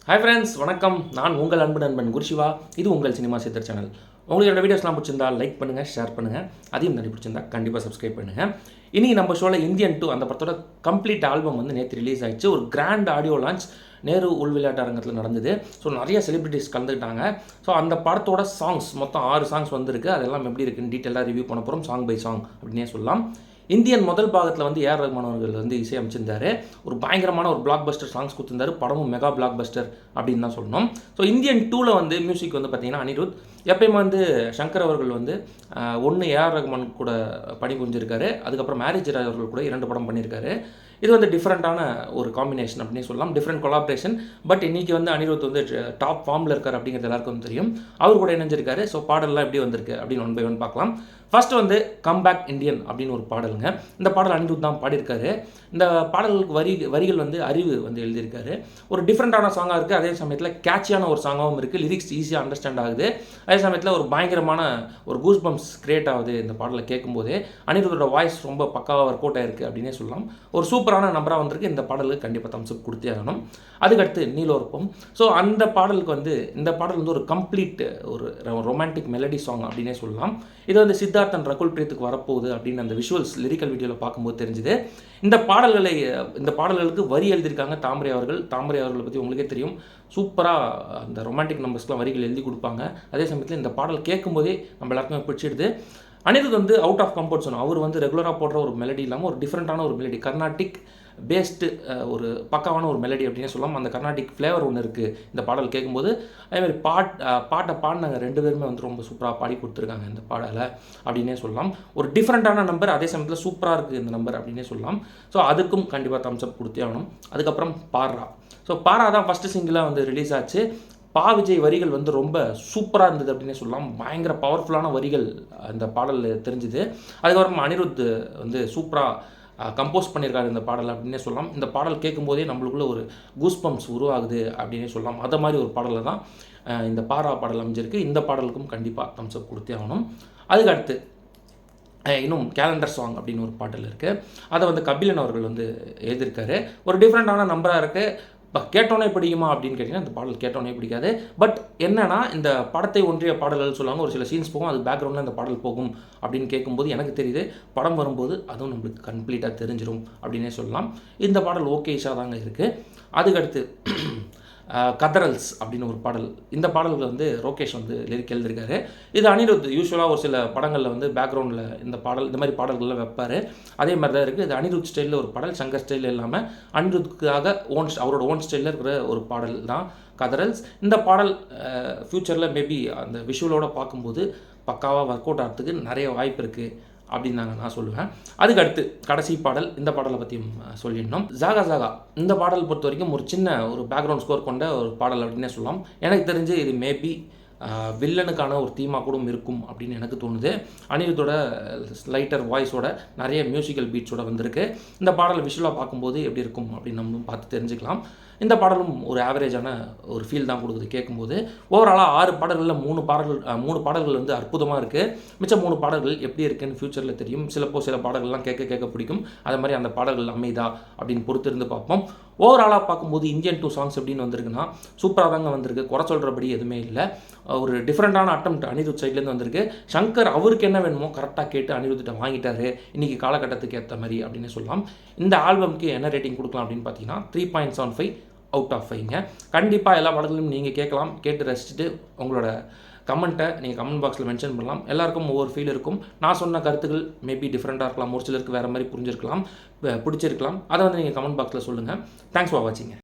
Hi friends, வணக்கம். நான் உங்கள் அன்பு நண்பன் குருஷிவா. இது உங்கள் சினிமா சித்தர் சேனல். உங்களுக்கு என்னோட வீடியோஸ்லாம் பிடிச்சிருந்தா லைக் பண்ணுங்கள், ஷேர் பண்ணுங்கள். அதையும் தாண்டி பிடிச்சிருந்தா கண்டிப்பாக சப்ஸ்கிரைப் பண்ணுங்கள். இன்றைக்கி நம்ம ஷோவில் இந்தியன் 2 அந்த படத்தோட கம்ப்ளீட் ஆல்பம் வந்து நேற்று ரிலீஸ் ஆயிடுச்சு. ஒரு கிராண்ட் ஆடியோ லான்ச் நேரு உள் விளையாட்டு அரங்கத்தில் நடந்தது. ஸோ நிறைய செலிபிரிட்டிஸ் கலந்துக்கிட்டாங்க. ஸோ அந்த படத்தோட சாங்ஸ் மொத்தம் 6 சாங்ஸ் வந்திருக்கு. அதெல்லாம் எப்படி இருக்குன்னு டீட்டெயிலாக ரிவ்யூ பண்ண போகிறோம், சாங் பை சாங் அப்படின்னே சொல்லலாம். இந்தியன் முதல் பாகத்தில் வந்து ஏஆர் ரஹ்மான் அவர்கள் வந்து இசை அமைச்சிருந்தார். ஒரு பயங்கரமான ஒரு பிளாக் பஸ்டர் சாங்ஸ் கொடுத்துருந்தாரு. படமும் மெகா பிளாக் பஸ்டர் அப்படின்னு தான் சொல்லணும். ஸோ இந்தியன் 2ல் வந்து மியூசிக் வந்து பார்த்திங்கன்னா அனிருத். எப்பயுமே வந்து சங்கர் அவர்கள் வந்து ஒன்று ஏஆர் ரஹ்மான் கூட பணிபுரிஞ்சிருக்காரு. அதுக்கப்புறம் மேரேஜ் அவர்கள் கூட 2 படம் பண்ணியிருக்காரு. இது வந்து டிஃப்ரெண்ட்டான ஒரு காம்பினேஷன் அப்படின்னு சொல்லலாம், டிஃப்ரெண்ட் கொலாபரேஷன். பட் இன்றைக்கி வந்து அனிருத் வந்து டாப் ஃபார்மில் இருக்கார் அப்படிங்கிறது எல்லாருக்கும் வந்து தெரியும். அவர் கூட இணைஞ்சிருக்காரு. ஸோ பாடல்லாம் எப்படி வந்திருக்கு அப்படின்னு ஒன் பை ஒன் பார்க்கலாம். ஃபர்ஸ்ட் வந்து கம் பேக் இண்டியன் அப்படின்னு ஒரு பாடலுங்க. இந்த பாடல் அனிருத் தான் பாடியிருக்காரு. இந்த பாடலுக்கு வரிகள் வந்து அறிவு வந்து எழுதியிருக்காரு. ஒரு டிஃப்ரெண்ட்டான சாங்காக இருக்குது. அதே சமயத்தில் கேட்சியான ஒரு சாங்காகவும் இருக்குது. லிரிக்ஸ் ஈஸியாக அண்டர்ஸ்டாண்ட் ஆகுது. அதே சமயத்தில் ஒரு பயங்கரமான ஒரு கூஸ் பம்ப்ஸ் கிரியேட் ஆகுது இந்த பாடலை கேட்கும்போதே. அனிருத்தோட வாய்ஸ் ரொம்ப பக்காவாக ஒர்க் அவுட் ஆயிருக்கு அப்படின்னே சொல்லலாம். ஒரு சூப்பரான நம்பராக வந்திருக்கு. இந்த பாடலுக்கு கண்டிப்பாக தம்ஸ்அப் கொடுத்தே ஆகணும். அதுக்கடுத்து நீலோர்ப்பம். ஸோ அந்த பாடலுக்கு வந்து இந்த பாடல் வந்து ஒரு கம்ப்ளீட் ஒரு ரொமான்டிக் மெலடி சாங் அப்படின்னே சொல்லலாம். இது வந்து சித்தார்த்தன் ரகுல் பிரீத்துக்கு வரப்போகுது அப்படின்னு அந்த விஷுவல்ஸ் லிரிக்கல் வீடியோவில் பார்க்கும்போது தெரிஞ்சுது. இந்த பாடல்களுக்கு வரி எழுதியிருக்காங்க தாமரை அவர்கள். தாமரை அவர்களை பற்றி உங்களுக்கே தெரியும். சூப்பராக அந்த ரொமான்டிக் நம்பர்ஸ்லாம் வரிகள் எழுதி கொடுப்பாங்க. அதே சமயத்தில் இந்த பாடல் கேட்கும்போதே நம்ம எல்லாருக்குமே பிடிச்சிடுது. அனிருத் வந்து அவுட் ஆஃப் கம்ஃபர்ட் ஜோன். அவர் வந்து ரெகுலராக போடுற ஒரு மெலடி இல்லாமல் ஒரு டிஃப்ரெண்ட்டான ஒரு மெலடி, கர்நாடிக் பேஸ்டு ஒரு பக்காவான ஒரு மெலடி அப்படின்னே சொல்லலாம். அந்த கர்நாடிக் ஃப்ளேவர் ஒன்று இருக்குது இந்த பாடல் கேட்கும்போது. அதேமாதிரி பாட்டை பாடினாங்க 2 பேருமே வந்து ரொம்ப சூப்பராக பாடி கொடுத்துருக்காங்க இந்த பாடலை அப்படின்னே சொல்லலாம். ஒரு டிஃப்ரெண்ட்டான நம்பர், அதே சமயத்தில் சூப்பராக இருக்குது இந்த நம்பர் அப்படின்னே சொல்லலாம். ஸோ அதுக்கும் கண்டிப்பாக தம்ஸ்அப் கொடுத்தே ஆகணும். அதுக்கப்புறம் பாரா. ஸோ பாரா தான் ஃபஸ்ட்டு சிங்கிளாக வந்து ரிலீஸ் ஆச்சு. விஜய் வரிகள் வந்து ரொம்ப சூப்பராக இருந்தது அப்படின்னே சொல்லலாம். பயங்கர பவர்ஃபுல்லான வரிகள் அந்த பாடலில் தெரிஞ்சுது. அதுக்கப்புறம் அனிருத் வந்து சூப்பராக கம்போஸ் பண்ணியிருக்காரு இந்த பாடல் அப்படின்னே சொல்லலாம். இந்த பாடல் கேட்கும்போதே நம்மளுக்குள்ள ஒரு கூஸ் பம்ப்ஸ் உருவாகுது அப்படின்னே சொல்லலாம். அதை மாதிரி ஒரு பாடலில் தான் இந்த பாரா பாடல் அமைஞ்சிருக்கு. இந்த பாடலுக்கும் கண்டிப்பாக தம்ஸ்அப் கொடுத்தே ஆகணும். அதுக்கடுத்து இன்னும் கேலண்டர் சாங் அப்படின்னு ஒரு பாடல் இருக்குது. அதை வந்து கபிலன் அவர்கள் வந்து எழுதியிருக்காரு. ஒரு டிஃப்ரெண்ட்டான நம்பராக இருக்குது. கேட்டோன்னே பிடிக்குமா அப்படின்னு கேட்டிங்கன்னா இந்த பாடல் கேட்டோன்னே பிடிக்காது. பட் என்னன்னா இந்த படத்தை ஒன்றிய பாடல்கள் சொல்லுவாங்க. ஒரு சில சீன்ஸ் போகும், அது பேக்ரவுண்டில் இந்த பாடல் போகும் அப்படின்னு கேட்கும்போது எனக்கு தெரியுது. படம் வரும்போது அதுவும் நம்மளுக்கு கம்ப்ளீட்டாக தெரிஞ்சிடும் அப்படின்னே சொல்லலாம். இந்த பாடல் ஓகேஷாக தாங்க இருக்குது. அதுக்கடுத்து கதரல்ஸ் அப்படின்னு ஒரு பாடல். இந்த பாடலுக்கு வந்து ரோகேஷ் வந்து லிரிக் எழுதியிருக்காரு. இது அனிருத் யூஸ்வலாக ஒரு சில படங்களில் வந்து பேக்ரவுண்டில் இந்த மாதிரி பாடல்கள்லாம் வைப்பார். அதே மாதிரி தான் இருக்குது. இது அனிருத் ஸ்டைலில் ஒரு பாடல், சங்கர் ஸ்டைலில் இல்லாமல் அனிருத்துக்காக அவரோட ஓன் ஸ்டைலில் இருக்கிற ஒரு பாடல் தான் கதரல்ஸ். இந்த பாடல் ஃப்யூச்சரில் மேபி அந்த விஷுவலோடு பார்க்கும்போது பக்காவாக ஒர்க் அவுட் ஆகிறதுக்கு நிறைய வாய்ப்பு இருக்குது அப்படின்னு நான் சொல்லுவேன். அதுக்கடுத்து கடைசி பாடல், இந்த பாடலை பற்றியும் சொல்லிடணும். ஜாகா ஜாகா இந்த பாடல் பொறுத்த வரைக்கும் ஒரு சின்ன ஒரு பேக்ரவுண்ட் ஸ்கோர் கொண்ட ஒரு பாடல் அப்படின்னே சொல்லலாம். எனக்கு தெரிஞ்சு இது மேபி வில்லனுக்கான ஒரு தீமாக கூட இருக்கும் அப்படின்னு எனக்கு தோணுது. அனிருத்தோட லைட்டர் வாய்ஸோட நிறைய மியூசிக்கல் பீட்ஸோட வந்திருக்கு. இந்த பாடல் விஷுவலாக பார்க்கும்போது எப்படி இருக்கும் அப்படின்னு நம்ம பார்த்து தெரிஞ்சுக்கலாம். இந்த பாடலும் ஒரு ஆவரேஜான ஒரு ஃபீல் தான் கொடுக்குது கேட்கும்போது. ஓவராலாக 6 பாடல்களில் 3 பாடல்கள் வந்து அற்புதமாக இருக்குது. மிச்சம் 3 பாடல்கள் எப்படி இருக்குன்னு ஃப்யூச்சரில் தெரியும். சில பாடல்கள்லாம் கேட்க பிடிக்கும். அது மாதிரி அந்த பாடல்கள் அமைதா அப்படின்னு பொறுத்து இருந்து பார்ப்போம். ஓவராலாக பார்க்கும்போது இந்தியன் 2 சாங்ஸ் எப்படின்னு வந்திருக்குன்னா சூப்பராக தாங்க வந்திருக்கு. குறை சொல்கிறபடி எதுவுமே இல்லை. ஒரு டிஃப்ரெண்ட்டான அட்டம்ப்ட் அனிருத் சைட்லேருந்து வந்திருக்கு. சங்கர் அவருக்கு என்ன வேணுமோ கரெக்டாக கேட்டு அனிருத்திட்ட வாங்கிட்டாரு இன்றைக்கி காலகட்டத்துக்கு ஏற்ற மாதிரி அப்படின்னு சொல்லலாம். இந்த ஆல்பம்க்கு என்ன ரேட்டிங் கொடுக்கலாம் அப்படின்னு பார்த்தீங்கன்னா 3.75 அவுட் ஆஃப் 5ங்க. கண்டிப்பாக எல்லா பாடல்களும் நீங்கள் கேட்கலாம். கேட்டு ரசிச்சுட்டு உங்களோட கமெண்ட்டை நீங்கள் கமெண்ட் பாக்ஸில் மென்ஷன் பண்ணலாம். எல்லாருக்கும் ஒவ்வொரு ஃபீல் இருக்கும். நான் சொன்ன கருத்துக்கள் மேபி டிஃப்ரெண்ட்டாக இருக்கலாம். ஒரு சிலருக்கு வேறு மாதிரி பிடிச்சிருக்கலாம். அதை வந்து நீங்கள் கமெண்ட் பாக்ஸில் சொல்லுங்கள். Thanks for வாட்சிங்க.